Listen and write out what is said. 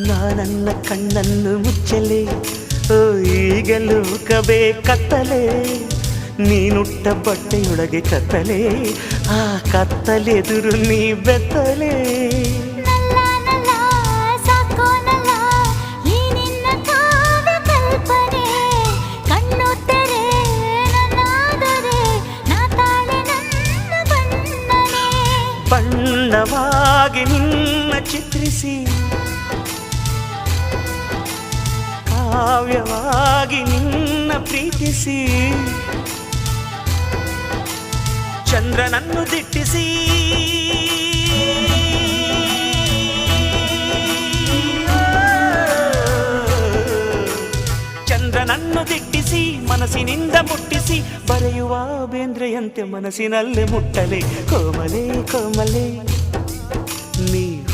ನಾನನ್ನ ಕಣ್ಣನ್ನು ಮುಚ್ಚಲೆ ಓ ಈಗಲೂ ಕತ್ತಲೆ ನೀನುಟ್ಟ ಬಟ್ಟೆಯೊಳಗೆ ಕತ್ತಲೆ ಆ ಕತ್ತಲೆದುರು ನೀ ಬೆತ್ತಲೆ ಬಣ್ಣವಾಗಿ ನಿನ್ನ ಚಿತ್ರಿಸಿ ಕಾವ್ಯವಾಗಿ ನಿನ್ನ ಪ್ರೀತಿಸಿ ಚಂದ್ರನನ್ನು ದಿಟ್ಟಿಸಿ ಚಂದ್ರನನ್ನು ದಿಟ್ಟಿಸಿ ಮನಸ್ಸಿನಿಂದ ಮುಟ್ಟಿಸಿ ಬರೆಯುವ ಬೇಂದ್ರೆಯಂತೆ ಮನಸ್ಸಿನಲ್ಲೇ ಮುಟ್ಟಲೆ ಕೋಮಲೆ ಕೋಮಲೆ